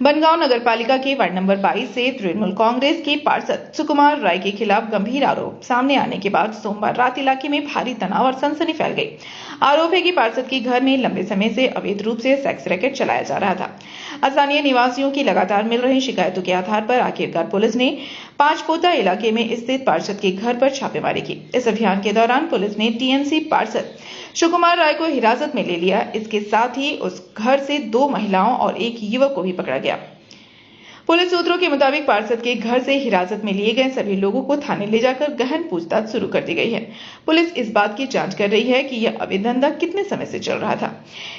बनगांव नगरपालिका के ward number 22 से तृणमूल कांग्रेस के पार्षद सुकुमार राय के खिलाफ गंभीर आरोप सामने आने के बाद सोमवार रात इलाके में भारी तनाव और सनसनी फैल गई। आरोप है कि पार्षद के घर में लंबे समय से अवैध रूप से सेक्स रैकेट चलाया जा रहा था। स्थानीय निवासियों की लगातार मिल रही शिकायतों के आधार पर आखिरकार पुलिस ने पांचपोता इलाके में स्थित पार्षद के घर पर छापेमारी की। इस अभियान के दौरान पुलिस ने टीएमसी पार्षद सुकुमार राय को हिरासत में ले लिया। इसके साथ ही उस घर से 2 महिलाओं और 1 युवक को भी पकड़ा गया। पुलिस सूत्रों के मुताबिक पार्षद के घर से हिरासत में लिए गए सभी लोगों को थाने ले जाकर गहन पूछताछ शुरू कर दी गई है। पुलिस इस बात की जांच कर रही है कि यह अवैध धंधा कितने समय से चल रहा था,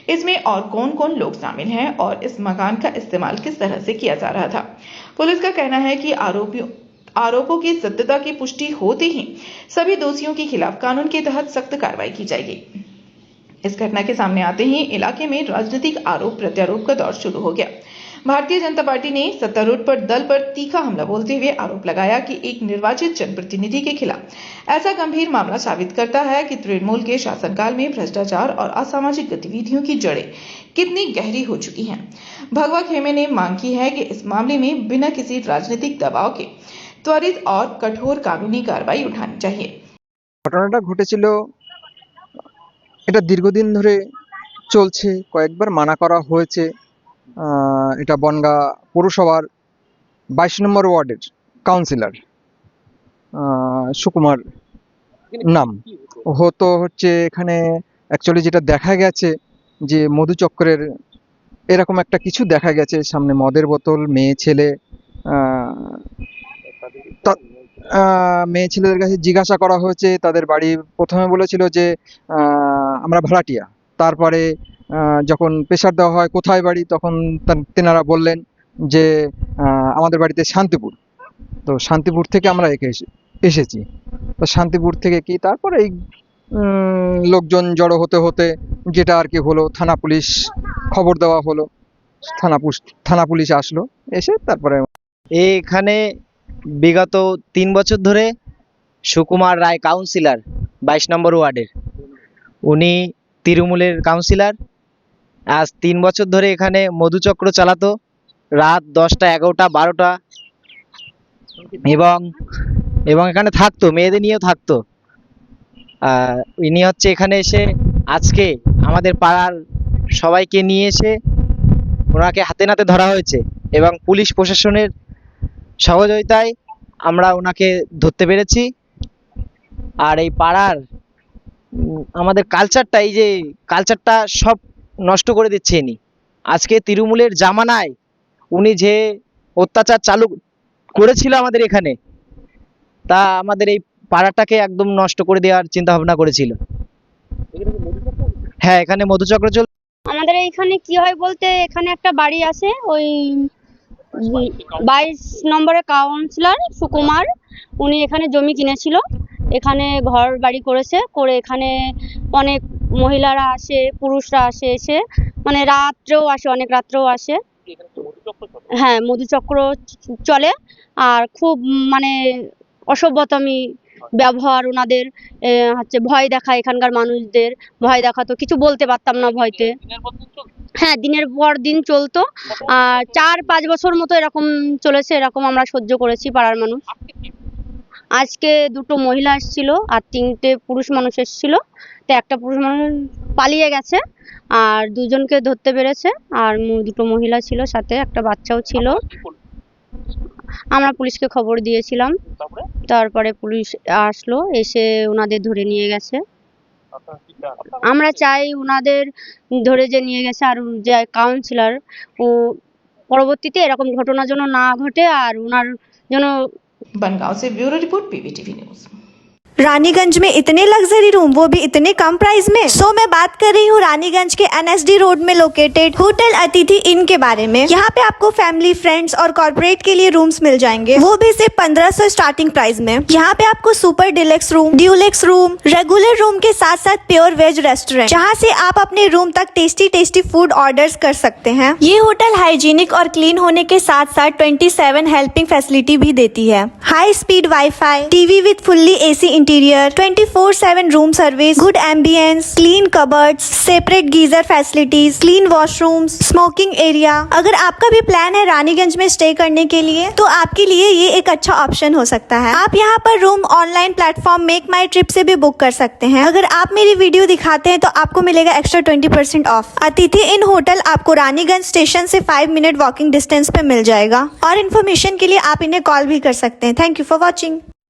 इसमें और कौन कौन लोग शामिल हैं और इस मकान का इस्तेमाल किस तरह से किया जा रहा था। पुलिस का कहना है कि आरोपों की सत्यता की पुष्टि होते ही सभी दोषियों के खिलाफ कानून के तहत सख्त कार्रवाई की जाएगी। इस घटना के सामने आते ही इलाके में राजनीतिक आरोप प्रत्यारोप का दौर शुरू हो गया। भारतीय जनता पार्टी ने सत्तारूढ़ पर दल पर तीखा हमला बोलते हुए आरोप लगाया कि एक निर्वाचित जनप्रतिनिधि के खिलाफ ऐसा गंभीर मामला साबित करता है कि तृणमूल के शासनकाल में भ्रष्टाचार और असामाजिक गतिविधियों की जड़ें कितनी गहरी हो चुकी हैं। भगवा खेमे ने मांग की है कि इस मामले में बिना किसी राजनीतिक दबाव के त्वरित और कठोर कानूनी कार्रवाई उठानी चाहिए। ঘটনাটা ঘটেছিল, এটা দীর্ঘদিন ধরে চলছে, কয়েকবার মানা করা হয়েছে। এটা বনগাঁ পৌরসভার 22 নম্বর ওয়ার্ডের কাউন্সিলর সুকুমার নাম হতো। এখানে অ্যাকচুয়ালি যেটা দেখা গেছে যে মধুচক্রের এরকম একটা কিছু দেখা গেছে, সামনে মদের বোতল, মেয়ে ছেলেদের কাছে জিজ্ঞাসা করা হয়েছে। তাদের বাড়ি প্রথমে বলেছিল যে আমরা ভাড়াটিয়া, তারপরে যখন প্রেশার দেওয়া হয় কোথায় বাড়ি, তখন তেনারা বললেন যে আমাদের বাড়িতে শান্তিপুর। তো শান্তিপুর থেকে আমরা এসেছি। তো শান্তিপুর থেকে কি তারপরে এই লোকজন জড়ো হতে হতে যেটা আর কি হলো, থানা পুলিশ খবর দেওয়া হলো, থানা পুলিশ আসলো, এসে তারপরে এখানে বিগত 3 বছর ধরে সুকুমার রায় কাউন্সিলর 22 নম্বর ওয়ার্ডের, উনি তৃণমূলের কাউন্সিলর। আজ 3 বছর ধরে এখানে মধুচক্র চালাতো, রাত 10টা, 11টা, 12টা, এবং এখানে থাকতো, মেয়েদের নিয়েও থাকতো। ইনি এখানে এসে আজকে আমাদের পাড়ার সবাইকে নিয়ে এসে ওনাকে হাতে নাতে ধরা হয়েছে এবং পুলিশ প্রশাসনের সহযোগিতায় আমরা ওনাকে ধরতে পেরেছি। আর এই পাড়ার আমাদের কালচারটা, এই যে কালচারটা সব নষ্ট করে দিচ্ছে ইনি। আজকে তৃণমূলের জামানায় উনি যে অত্যাচার চালু করেছিল আমাদের এখানে, তা আমাদের এই পাড়াটাকে একদম নষ্ট করে দেওয়ার চিন্তা ভাবনা করেছিল। হ্যাঁ, এখানে মধুচক্র চল। আমাদের এইখানে কি হয় বলতে, এখানে একটা বাড়ি আছে, ওই 22 নম্বরের কাউন্সিলর সুকুমার, উনি এখানে জমি কিনেছিল, এখানে ঘর বাড়ি করে এখানে অনেক মহিলারা আসে, পুরুষরা আসে, এসে মানে রাত্রেও আসে, অনেক রাত্রেও আসে। হ্যাঁ, মধুচক্র চলে। আর খুব মানে অসভ্যতামি ব্যবহার ওনাদের, ভয় দেখায়, এখানকার মানুষদের ভয় দেখাতো, কিছু বলতে পারতাম না ভয়তে। হ্যাঁ, দিনের পর দিন চলতো। আর 4-5 বছর মতো এরকম চলেছে, এরকম আমরা সহ্য করেছি পাড়ার মানুষ। আজকে 2টো মহিলা এসেছিল আর 3টে পুরুষ মানুষ এসেছিল। তো একটা পুরুষ মানুষ পালিয়ে গেছে আর 2জনকে ধরতে পেরেছে, আর 2টো মহিলা ছিল, সাথে একটা বাচ্চাও ছিল। আমরা পুলিশকে খবর দিয়েছিলাম, তারপরে পুলিশ আসলো, এসে ওনাদের ধরে নিয়ে গেছে। আমরা চাই ওনাদের ধরে যে নিয়ে গেছে আর যে কাউন্সিলর, ও পরবর্তীতে এরকম ঘটনা যেন না ঘটে, আর ওনার যেন। बनगांव से bureau report PVTV news. Raniganj में इतने लग्जरी रूम, वो भी इतने कम प्राइस में। मैं बात कर रही हूँ रानीगंज के एनएसडी रोड में लोकेटेड होटल अतिथि इन के बारे में। यहाँ पे आपको फैमिली, फ्रेंड्स और कॉर्पोरेट के लिए रूम्स मिल जाएंगे, वो भी सिर्फ 1500 स्टार्टिंग प्राइस में। यहाँ पे आपको super deluxe room, Dulux room, regular room के साथ साथ प्योर वेज रेस्टोरेंट, जहाँ से आप अपने रूम तक टेस्टी फूड ऑर्डर्स कर सकते हैं। ये होटल हाइजीनिक और क्लीन होने के साथ साथ 27 हेल्पिंग फैसिलिटी भी देती है। High speed wifi, TV with fully AC interior, 24/7 room service, good ambience, clean cupboards, separate geyser facilities, clean washrooms, smoking area. अगर आपका भी प्लान है रानीगंज में स्टे करने के लिए तो आपके लिए ये एक अच्छा ऑप्शन हो सकता है। आप यहाँ पर रूम ऑनलाइन प्लेटफॉर्म मेक माई ट्रिप से भी बुक कर सकते हैं। अगर आप मेरी वीडियो दिखाते हैं तो आपको मिलेगा एक्स्ट्रा 20% ऑफ। अतिथि इन होटल आपको रानीगंज स्टेशन से 5 मिनट वॉकिंग डिस्टेंस पे मिल जाएगा। और इन्फॉर्मेशन के लिए आप इन्हें कॉल भी कर सकते हैं। Thank you for watching.